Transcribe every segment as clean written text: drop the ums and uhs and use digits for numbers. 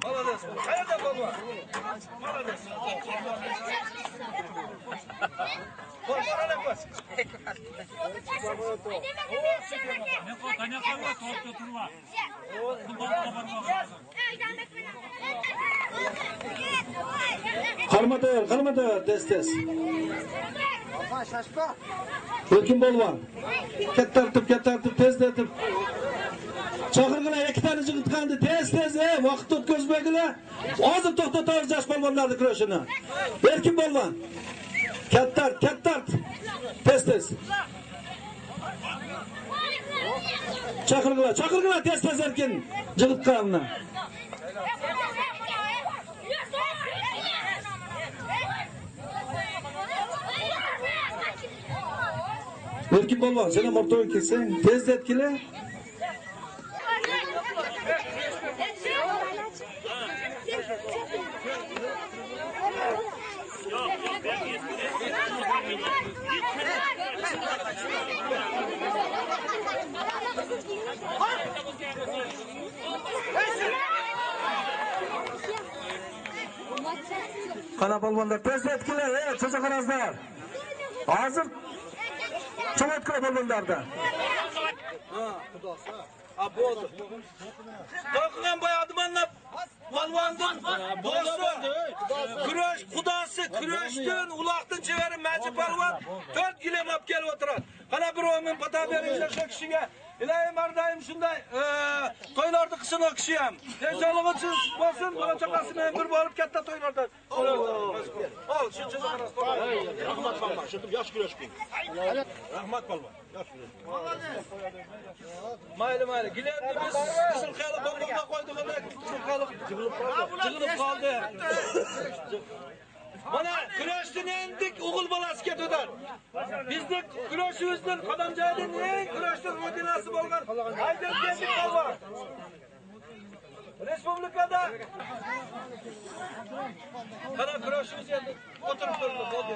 Молодец. Hayırdır baba? Молодец. Korkma bas. Ne kadar top tuturlar. Qarmada, tez. Erkin bolvan. Kettartib, tezlatib. Chaqirg'lar ikki tane jig'itqandi, tez, vaqt o'tkazmagilar. Hozir to'xtatamiz yosh polvonlarning kurashini. Erkin bolvan. Kattart. Tez. Chaqirg'lar, tez erkin jig'itqanni. Erkin bolvan, sen ham o'rtaga kelsang, tez etkila. Qana polvonlar tez etkila, cho'chaqarazlar. Hozir cho'matkira polvonlarda. Bo'ldi. Qo'rqgan boy odamlar polvondan do'sti, kurash xudosi, kurashdan uloqdan chevara Maji polvon 4 yil olib kelib o'tiradi. Qana bir o'min pata beringlar shu kishiga. Ilohim mardayim shunday to'ylarda qilsin o kishi ham. Sog'lig'i bo'lsin, bola chaqasi bilan bir bo'lib katta to'ylarda. Ol, shu cho'zaqaras. Rahmat polvon, shu yosh kurashking. Rahmat polvon. Mayli. Gilerdi biz qizil xali polvonga qo'ydik, ana qizil xali jig'ilib qoldi. Mana kurashdan endik o'g'il bolasi ketadi. Bizning kurashimizdan qadamjoydan eng kurashdan rodinasi bo'lgan Haydar keldik polvon. Respublikada qana kurashimiz endi o'tirib turdi, bo'ldi.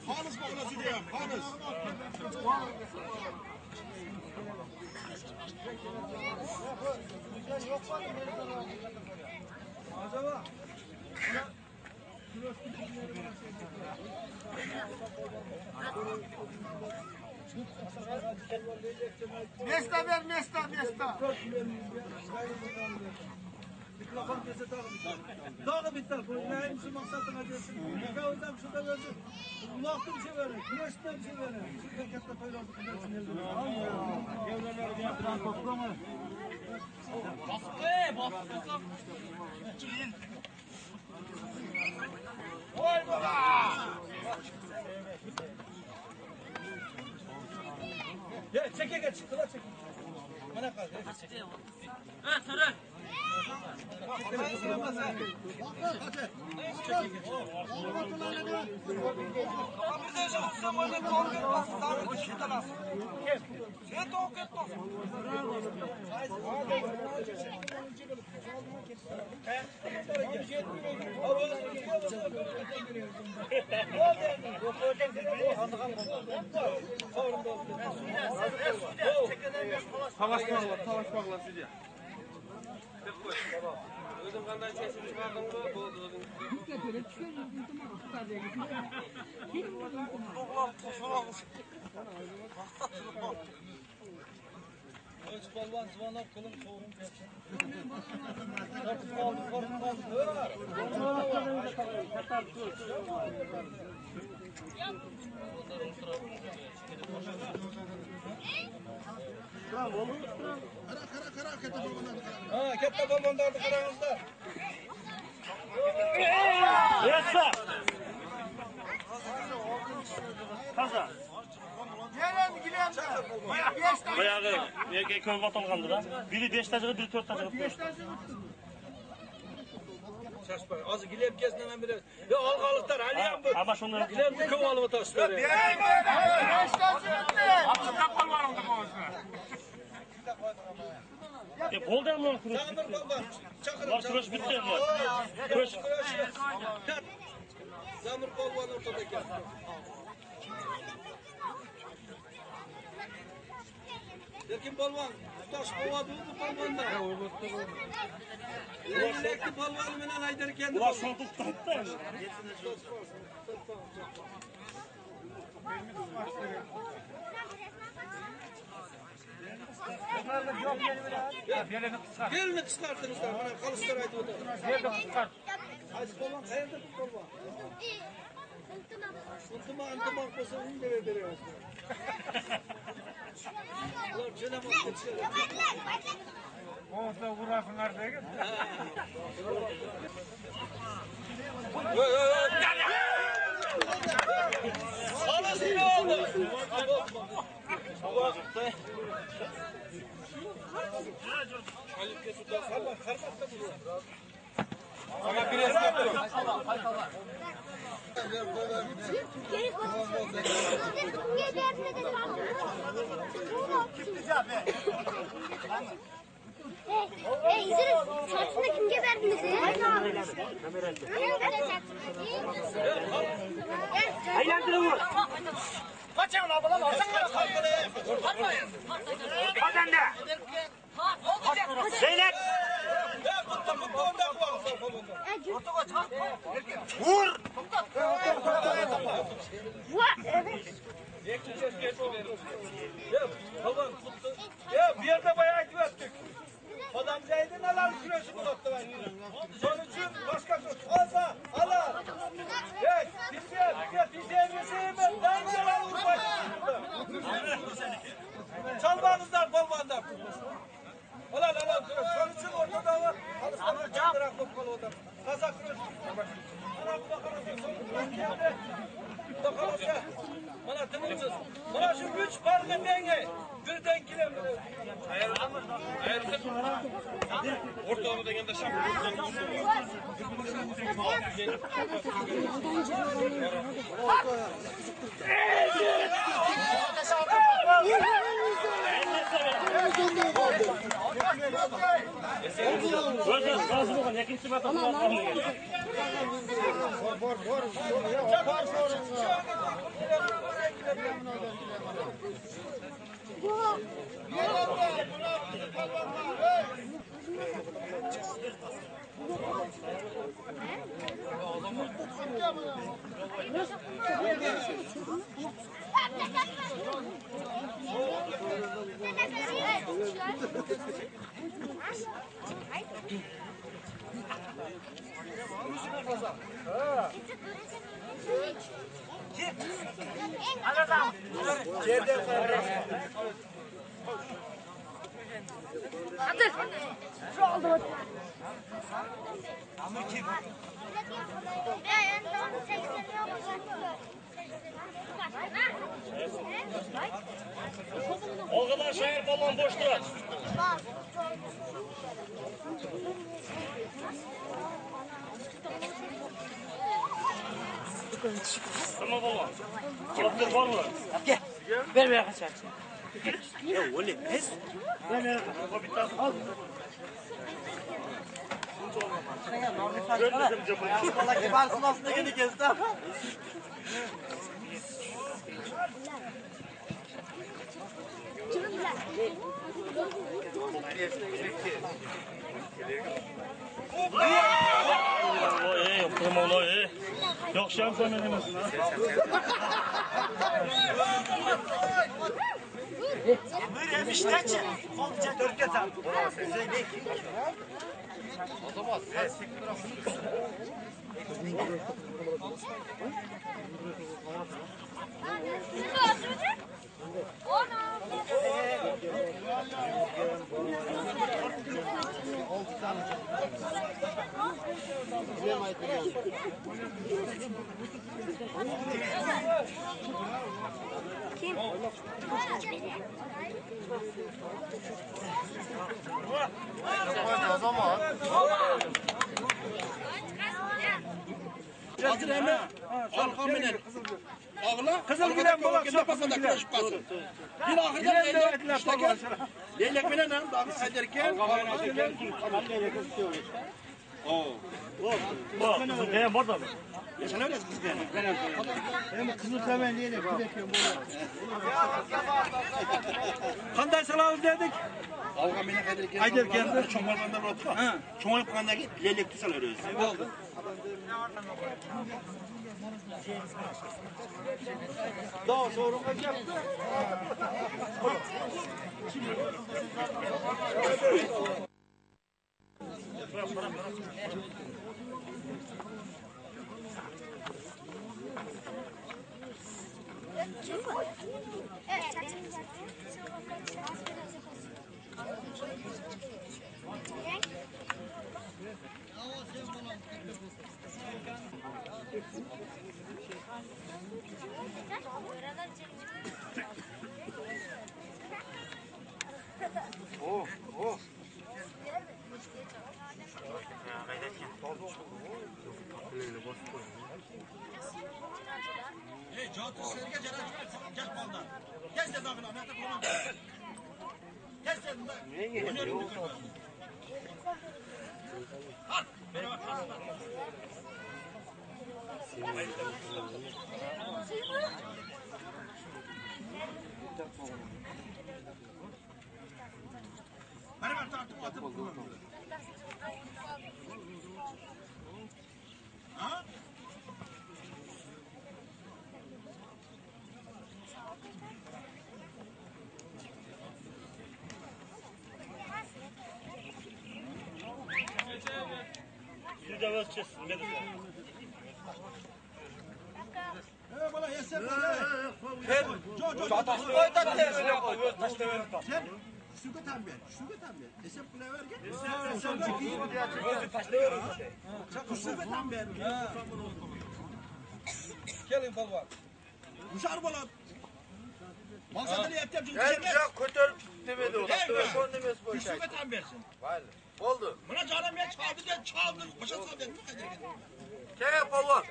Hanız bakınız ideyim, hanız. Acaba? Mesta ver, mesta. Mikrofon kese dağı bitti. Bu neyim şu maksatına gelsin. Kavuzdan şurada versin. Ulaştı bir şey verin. Güneşte bir şey verin. Şurada katta toylardı. Evlenler diye plan toplama. Bastı. Oy baba! Ya çeke çıktılar çeke. Bana kaldı. Evet Tören. Savaşmakla sizi. Özüm qanday sesini chiqardim bo'ldi o'zing. O'z polvon zvonok qilib so'g'im ketdi. Qara katta polvonlarni qarangizlar. Bayağı erkek köy atılgandı da. Biri 5 tacığı, biri 4 tacığı koştu. Şaşpar. Azı gilem kesine hemen biraz. Ya algalıklar haliyem bu. Ama şunları... Gilem bu köv alıp atasılar. Oldu mu kırış Tamir bitti? baba. Çakırım. Var kırış bitti ya. Kırış. Zamır polvan ortadaki. Lekin polvan. Taş kova buldu polvanda. Lekin polvan menen aydar kendi. Ulan son tuttu hatta. Gelini kıskartınızlar. Bana kalıstır aydı o da. Geldi kıskart. Hadi polvan hayırdır bu polvan? Unutma antama kosa un deve veriyor. Ulan çenem oldu. Orada vurasınlar diye gitti. Anası ne oldu? Ama bir esnaf İdris, saçını kim geberdi bizi? Aylandırın vur. kaçın abla lan sen Hadi Zeynep. Vur! Ya bir yerde bayağı güvettik. Adam Zeydin alal küreşi bulattı ben. Sonuçun başka alsa ala. Ya diyeceğim ben yalan vurmayın. Çalmanızdan bolmandan. Alal küreş. Sonuçun ortada var. Alışlarına çandırak lokmalı odam. Kazak küreş. Ana bu da karası. Bu da karası. Bana tınırsız. Bana şu 3 parka denge. Birden kilem. Ayarlı mı? Ayarlı. Orta onu dengende şap. Özür razı olun. Ikinci batı. Hadi. Şu oldu. Ama kim? O kadar şehir balon boş durar. Tamam balon. Kulaklar var mı? Gel. Ver ver kaçar. Ya oğlum pes. Ver. Bir tane al. Valla kibarsın aslında gene gezdi ama. Yok şampiyon edemez. Böyle işte ki. Olacak dört kez al. Kim? Kızıl gilen balık şapasında kırışıp kalsın. Bir ahırda leylek bilen hanım dağını ederken. Kızıl burada mı? Sen öyle kızıl gilen. Hem kızıl kamen diye de kurekiyorum Kanday salağız dedik. Avga beni ederken. Ayderken çomarlandan oturup. Çomarlık kandaki leylekli salıyoruz. Daha sorun kaçacaktı. Suyu da ölçeceğiz. Gelin balvan. Dışarı bana. Maksatını yapacağım çünkü En güzel kötü demedi o. Son demesi bu şey. Üstüme tam versin. Oldu. Buna canım ya çaldı diye çaldı. Başa sal dedim. Gel balvan.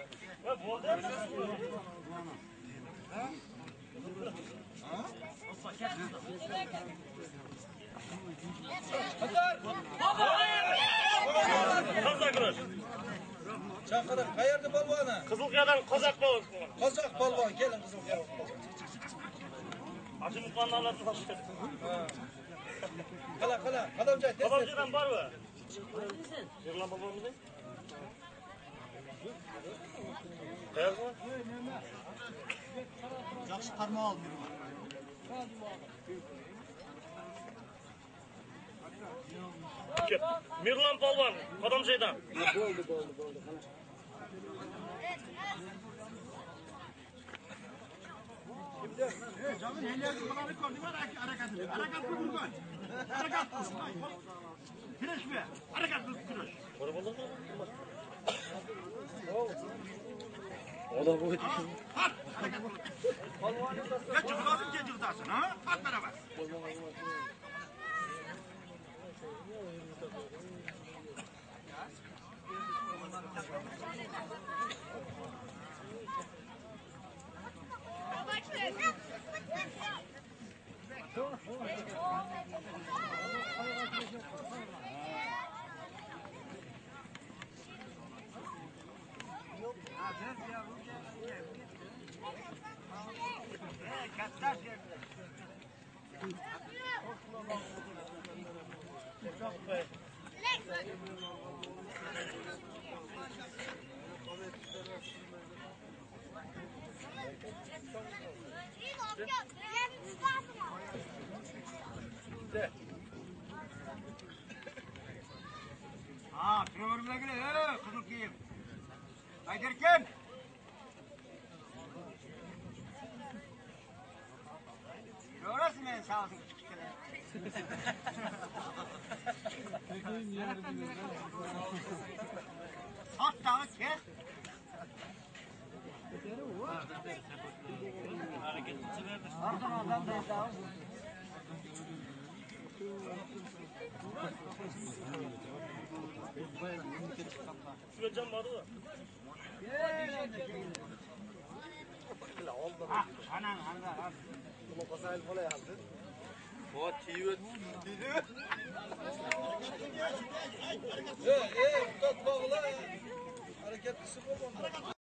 Kazak kırış. Çankırı kayırdı balvanı. Kızılkaya'dan kozak balık. Kazak balvan gelin Kızılkaya. Acı mutfağının anlatı taşıdı. Kala adamca test et. Babamcıdan var mı? Yırlan babamızın. Kayar mı? Yakşı parmağı al bir var. Mirlan Palvan, Adamcı'dan. Canım neler kullanı koydum harekatını. Harekatlı kurban. Harekatlı. Fresh mi? Harekatlı fresh. O da bu. At. Harekatlı. Ya cıvılasın ki cıvılasın ha? At beraber. Ha, tırvırımla güle, kızıl kiyim. Ayderken. Orası mı sağ olsun küçük kere? Hatta kes. Şuraya cam vardı da. O tiyo. Tut bağla. Hareket kısık olmadı.